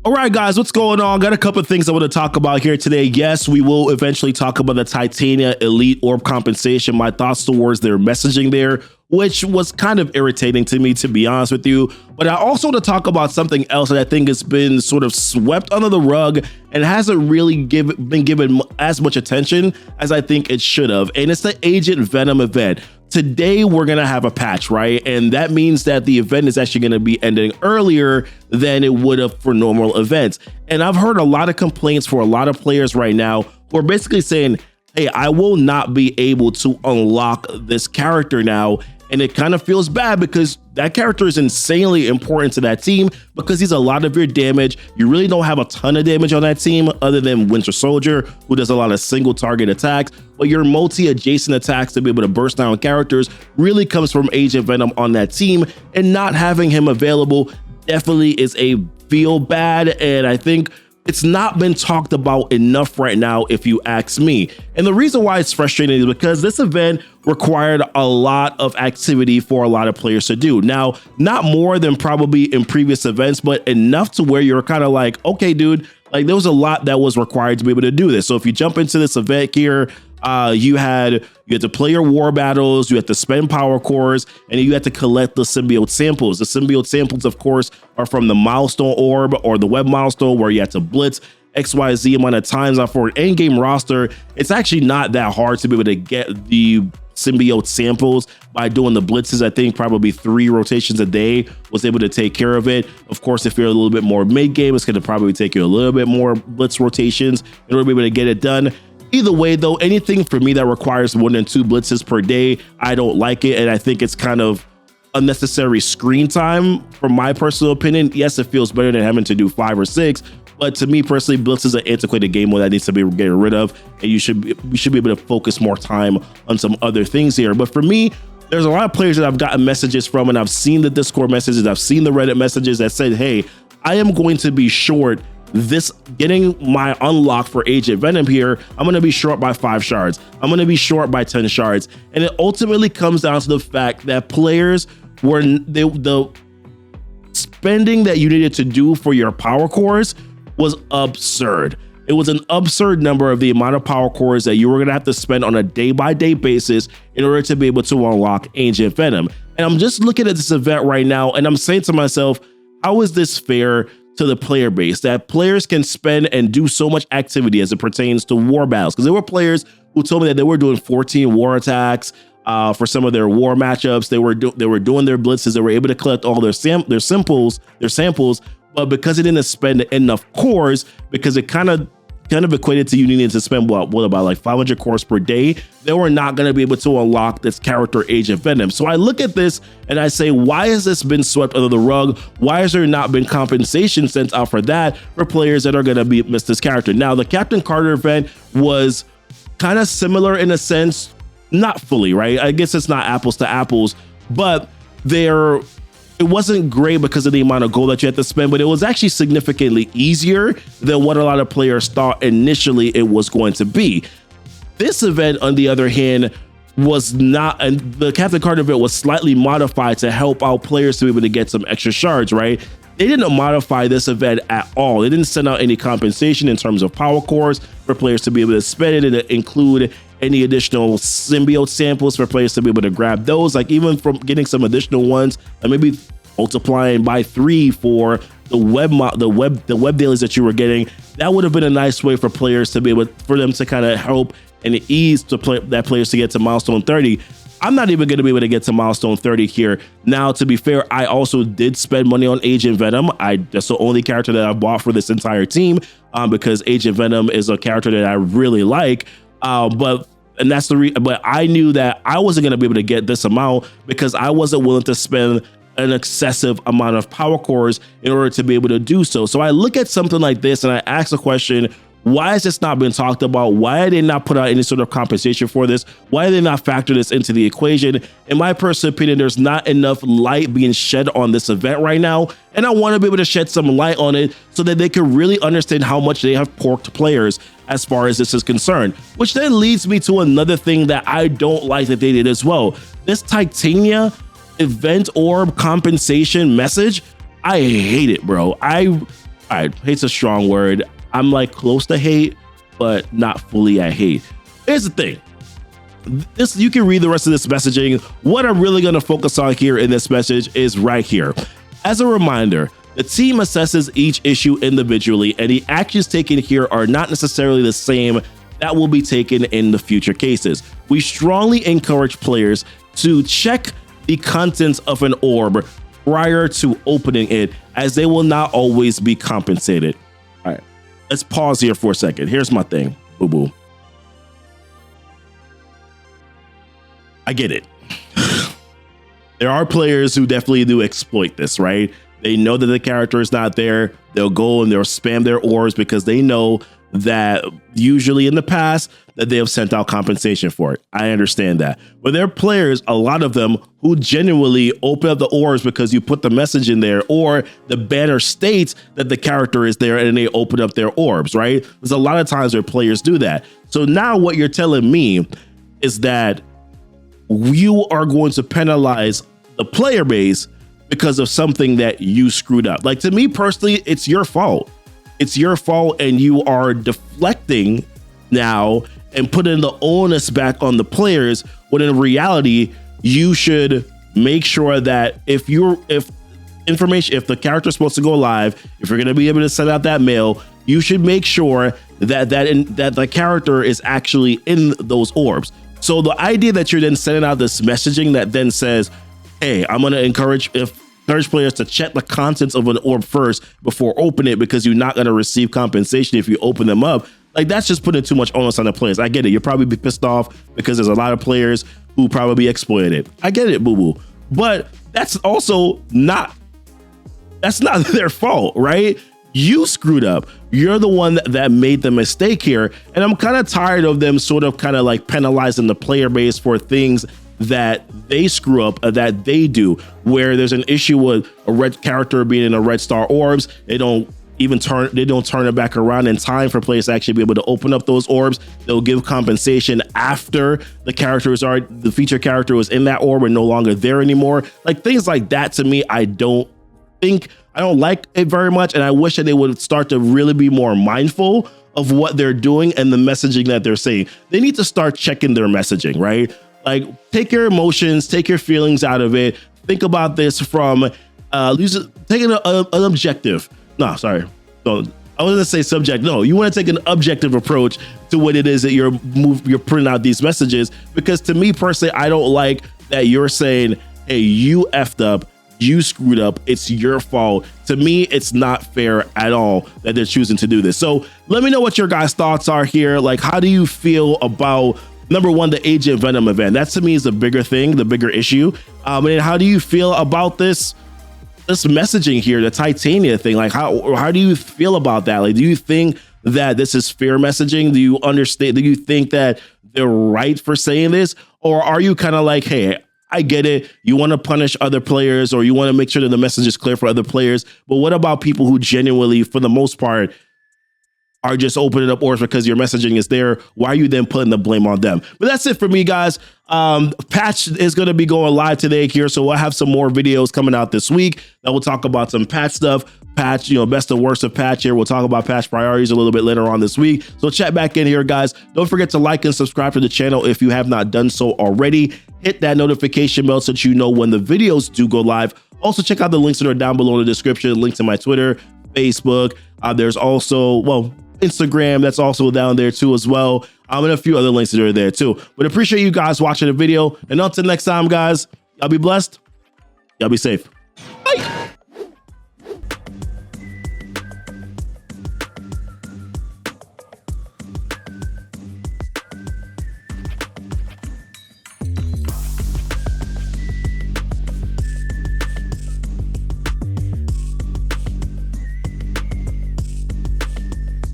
All right, guys, what's going on? Got a couple of things I want to talk about here today. Yes, we will eventually talk about the Titania Elite Orb compensation, my thoughts towards their messaging there, which was kind of irritating to me, to be honest with you. But I also want to talk about something else that I think has been sort of swept under the rug and hasn't really been given as much attention as I think it should have. And it's the Agent Venom event. Today, we're going to have a patch, right? And that means that the event is actually going to be ending earlier than it would have for normal events. And I've heard a lot of complaints for a lot of players right now who are basically saying, hey, I will not be able to unlock this character now. And it kind of feels bad because that character is insanely important to that team because he's a lot of your damage. You really don't have a ton of damage on that team other than Winter Soldier, who does a lot of single target attacks. But your multi-adjacent attacks to be able to burst down characters really comes from Agent Venom on that team. And not having him available definitely is a feel bad. And I think it's not been talked about enough right now, if you ask me. And the reason why it's frustrating is because this event required a lot of activity for a lot of players to do. Now, not more than probably in previous events, but enough to where you're kind of like, okay, dude, like there was a lot that was required to be able to do this. So if you jump into this event here, you had to play your war battles, you had to spend power cores, and you had to collect the symbiote samples. The symbiote samples, of course, are from the milestone orb or the web milestone where you had to blitz XYZ amount of times. For an endgame roster, it's actually not that hard to be able to get the symbiote samples by doing the blitzes. I think probably 3 rotations a day was able to take care of it. Of course, if you're a little bit more mid game, it's going to probably take you a little bit more blitz rotations in order to be able to get it done. Either way, though, anything for me that requires more than 2 blitzes per day, I don't like it. And I think it's kind of unnecessary screen time from my personal opinion. Yes, it feels better than having to do 5 or 6. But to me personally, blitz is an antiquated game mode that needs to be getting rid of. And we should be able to focus more time on some other things here. But for me, there's a lot of players that I've gotten messages from, and I've seen the Discord messages, I've seen the Reddit messages that said, hey, I am going to be short this getting my unlock for Agent Venom here. I'm going to be short by 5 shards. I'm going to be short by 10 shards. And it ultimately comes down to the fact that players were the spending that you needed to do for your power cores was absurd. It was an absurd number of the amount of power cores that you were going to have to spend on a day-by-day basis in order to be able to unlock Agent Venom. And I'm just looking at this event right now, and I'm saying to myself, how is this fair to the player base, that players can spend and do so much activity as it pertains to war battles? Because there were players who told me that they were doing 14 war attacks for some of their war matchups. They were doing their blitzes. They were able to collect all their samples, but because it didn't spend enough cores, because it kind of equated to you needing to spend what about like 500 cores per day, they were not going to be able to unlock this character Agent Venom. So I look at this and I say, why has this been swept under the rug? Why has there not been compensation sent out for that for players that are going to miss this character? Now, the Captain Carter event was kind of similar in a sense, not fully, right? I guess it's not apples to apples, but it wasn't great because of the amount of gold that you had to spend, but it was actually significantly easier than what a lot of players thought initially it was going to be. This event, on the other hand, was not, and the Captain Carter event was slightly modified to help out players to be able to get some extra shards, right? They didn't modify this event at all. They didn't send out any compensation in terms of power cores for players to be able to spend it, and include any additional symbiote samples for players to be able to grab those, like even from getting some additional ones and maybe multiplying by 3 for the web dailies that you were getting. That would have been a nice way for players to be able, for them to kind of help and ease players to get to milestone 30. I'm not even going to be able to get to milestone 30 here. Now, to be fair, I also did spend money on Agent Venom. That's the only character that I bought for this entire team, because Agent Venom is a character that I really like. But I knew that I wasn't going to be able to get this amount because I wasn't willing to spend an excessive amount of power cores in order to be able to do so. So I look at something like this and I ask the question, why has this not been talked about? Why did they not put out any sort of compensation for this? Why did they not factor this into the equation? In my personal opinion, there's not enough light being shed on this event right now. And I want to be able to shed some light on it so that they can really understand how much they have porked players as far as this is concerned. Which then leads me to another thing that I don't like that they did as well. This Titania Event Orb compensation message, I hate it, bro. all right, hate's a strong word. I'm like close to hate, but not fully at hate. Here's the thing. You can read the rest of this messaging. What I'm really going to focus on here in this message is right here. As a reminder, the team assesses each issue individually, and the actions taken here are not necessarily the same that will be taken in the future cases. We strongly encourage players to check the contents of an orb prior to opening it, as they will not always be compensated. All right, let's pause here for a second. Here's my thing, boo-boo. I get it. There are players who definitely do exploit this, right? They know that the character is not there. They'll go and they'll spam their orbs because they know that usually in the past that they have sent out compensation for it. I understand that. But there are players, a lot of them, who genuinely open up the orbs because you put the message in there, or the banner states that the character is there and they open up their orbs, right? There's a lot of times where players do that. So now what you're telling me is that you are going to penalize the player base because of something that you screwed up. Like, to me personally, it's your fault. It's your fault, and you are deflecting now and putting the onus back on the players, when in reality, you should make sure that if the character is supposed to go live, if you're going to be able to send out that mail, you should make sure that the character is actually in those orbs. So the idea that you're then sending out this messaging that then says, hey, I'm going to encourage players to check the contents of an orb first before opening it, because you're not going to receive compensation if you open them up. Like, that's just putting too much onus on the players. I get it. You'll probably be pissed off because there's a lot of players who probably exploited it. I get it, boo-boo. But that's also not their fault, right? You screwed up. You're the one that made the mistake here. And I'm kind of tired of them sort of kind of like penalizing the player base for things that they screw up, that they do, where there's an issue with a red character being in a red star orbs. They don't turn it back around in time for players to actually be able to open up those orbs. They'll give compensation after the feature character was in that orb and no longer there anymore. Like, things like that, to me, I don't like it very much, and I wish that they would start to really be more mindful of what they're doing and the messaging that they're saying. They need to start checking their messaging, right? Like, take your emotions, take your feelings out of it. Think about this from taking an objective. No, sorry. No, I was going to say subject. No, you want to take an objective approach to what it is that you're putting out these messages. Because to me personally, I don't like that you're saying, hey, you effed up. You screwed up. It's your fault. To me, it's not fair at all that they're choosing to do this. So let me know what your guys' thoughts are here. Like, how do you feel about, number one, the Agent Venom event? That to me is the bigger thing, the bigger issue. And how do you feel about this messaging here, the Titania thing? Like, how do you feel about that? Like, do you think that this is fair messaging? Do you understand? Do you think that they're right for saying this? Or are you kind of like, hey, I get it. You want to punish other players, or you want to make sure that the message is clear for other players. But what about people who genuinely, for the most part, are just opening up orbs because your messaging is there? Why are you then putting the blame on them? But that's it for me, guys. Patch is going to be going live today here, so we'll have some more videos coming out this week that will talk about some patch stuff. Patch, best and worst of patch here. We'll talk about patch priorities a little bit later on this week. So check back in here, guys. Don't forget to like and subscribe to the channel if you have not done so already. Hit that notification bell so that you know when the videos do go live. Also, check out the links that are down below in the description. Link to my Twitter, Facebook. There's also, Instagram. That's also down there too as well. And a few other links that are there too. But appreciate you guys watching the video. And until next time, guys, y'all be blessed. Y'all be safe. Bye.